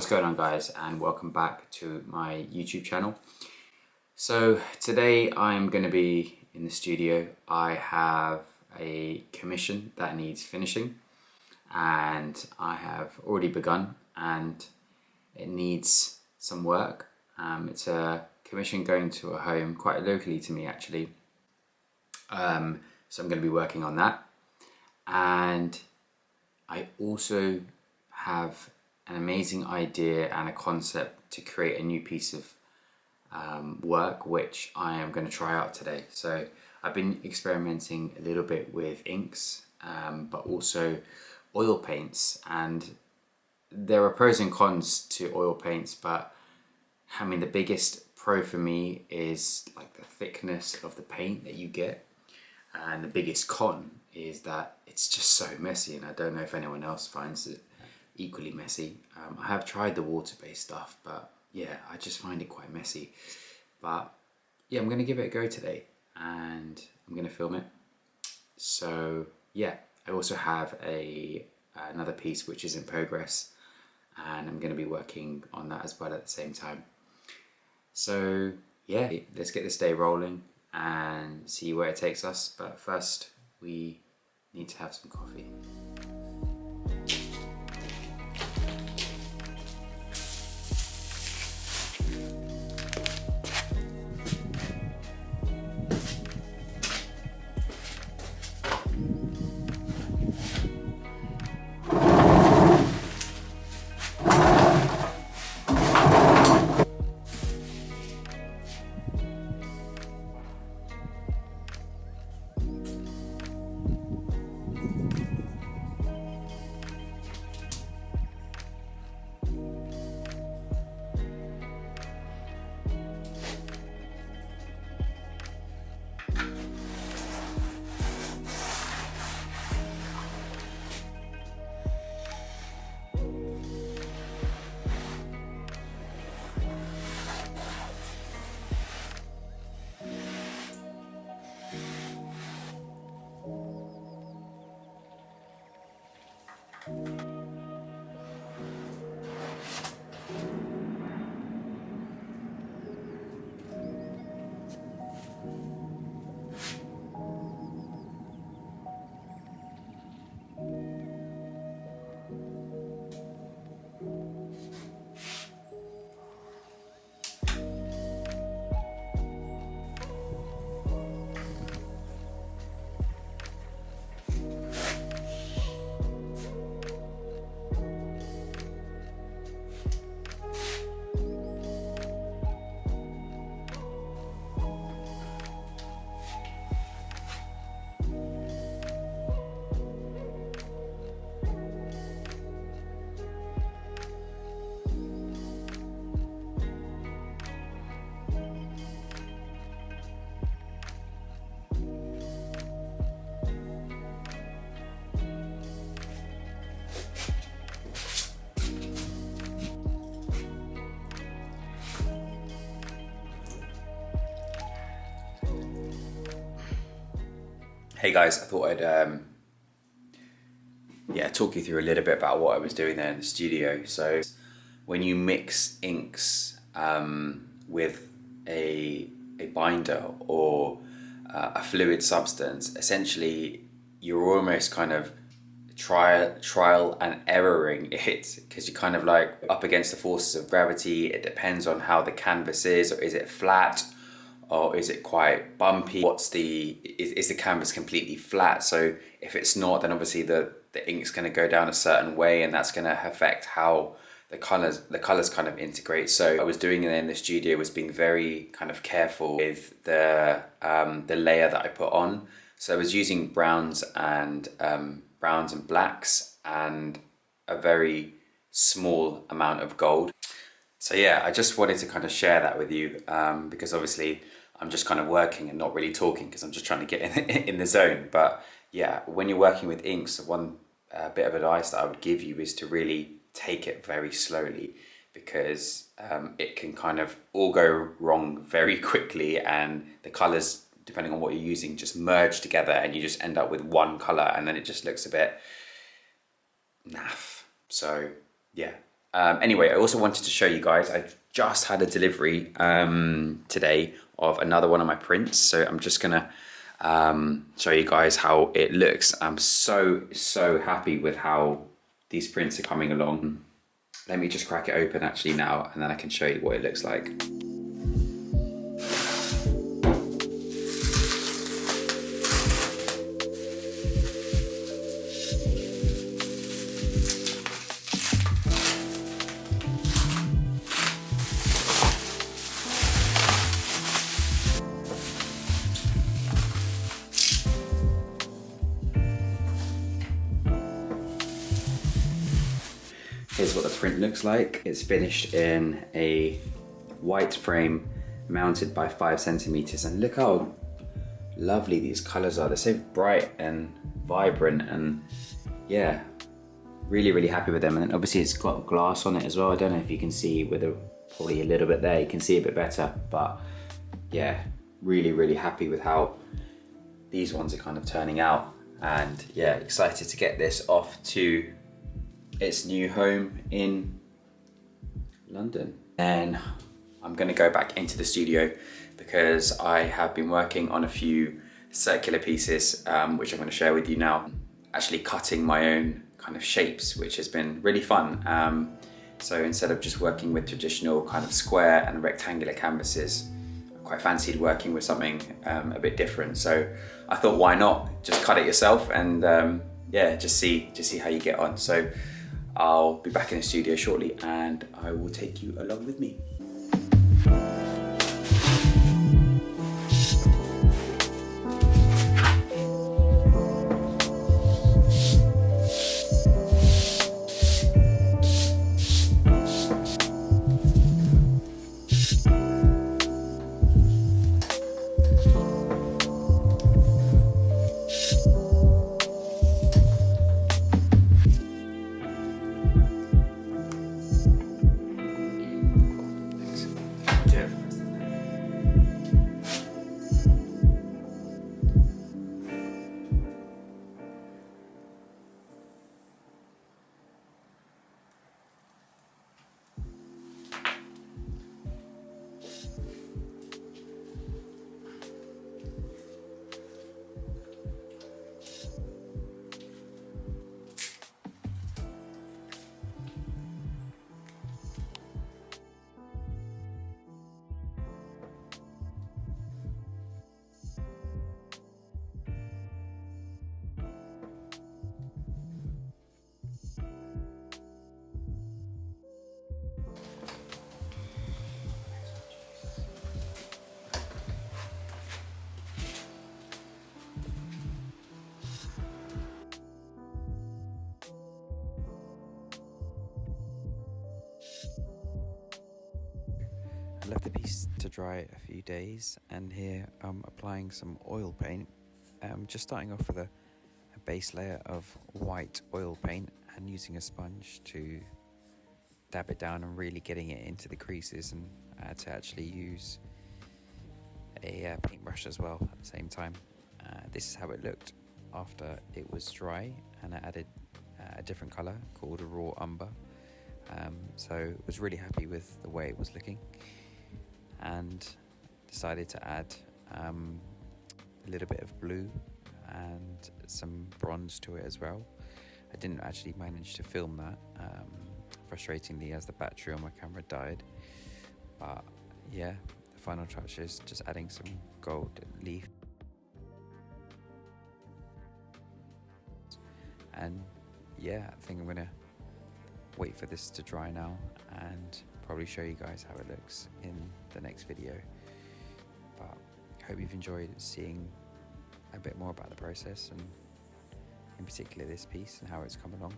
What's going on, guys, and welcome back to my YouTube channel. So today I'm going to be in the studio. I have a commission that needs finishing and I have already begun and it needs some work. It's a commission going to a home quite locally to me, actually. So I'm going to be working on that, and I also have an amazing idea and a concept to create a new piece of work which I am going to try out today. So I've been experimenting a little bit with inks, but also oil paints, and there are pros and cons to oil paints, but I mean the biggest pro for me is like the thickness of the paint that you get, and the biggest con is that it's just so messy, and I don't know if anyone else finds it equally messy. I have tried the water-based stuff, but yeah, I just find it quite messy. But yeah, I'm going to give it a go today and I'm going to film it. So yeah, I also have another piece which is in progress, and I'm going to be working on that as well at the same time. So yeah, let's get this day rolling and see where it takes us. But first, we need to have some coffee. Hey guys, I thought I'd talk you through a little bit about what I was doing there in the studio. So when you mix inks with a binder or a fluid substance, essentially you're almost kind of trial and erroring it, because you're kind of like up against the forces of gravity. It depends on how the canvas is, or is it flat or is it quite bumpy? Is the canvas completely flat? So if it's not, then obviously the ink's going to go down a certain way, and that's going to affect how the colors kind of integrate. So I was doing it in the studio was being very kind of careful with the layer that I put on. So I was using browns and blacks and a very small amount of gold. So yeah, I just wanted to kind of share that with you, because obviously I'm just kind of working and not really talking because I'm just trying to get in the zone. But yeah, when you're working with inks, one bit of advice that I would give you is to really take it very slowly, because it can kind of all go wrong very quickly, and the colors, depending on what you're using, just merge together and you just end up with one color, and then it just looks a bit naff. So yeah, Anyway, I also wanted to show you guys, I just had a delivery today of another one of my prints. So I'm just gonna show you guys how it looks. I'm so happy with how these prints are coming along. Let me just crack it open actually now, and then I can show you what it looks like. Here's what the print looks like. It's finished in a white frame mounted by 5 centimeters, and look how lovely these colors are. They're so bright and vibrant, and yeah, really happy with them. And then obviously it's got glass on it as well. I don't know if you can see with probably a little bit there, you can see a bit better, but yeah, really happy with how these ones are kind of turning out. And yeah, excited to get this off to its new home in London. And I'm gonna go back into the studio because I have been working on a few circular pieces, which I'm gonna share with you now. Actually cutting my own kind of shapes, which has been really fun. So instead of just working with traditional kind of square and rectangular canvases, I quite fancied working with something a bit different. So I thought, why not just cut it yourself and yeah, just see how you get on. So I'll be back in the studio shortly and I will take you along with me. I left the piece to dry a few days, and here I'm applying some oil paint. Just starting off with a base layer of white oil paint and using a sponge to dab it down and really getting it into the creases, and I had to actually use a paintbrush as well at the same time. This is how it looked after it was dry, and I added a different colour called a raw umber. So I was really happy with the way it was looking, and decided to add a little bit of blue and some bronze to it as well. I didn't actually manage to film that, frustratingly, as the battery on my camera died. But yeah, the final touch is just adding some gold leaf. And yeah, I think I'm gonna wait for this to dry now and probably show you guys how it looks in the next video. But I hope you've enjoyed seeing a bit more about the process, and in particular this piece and how it's come along.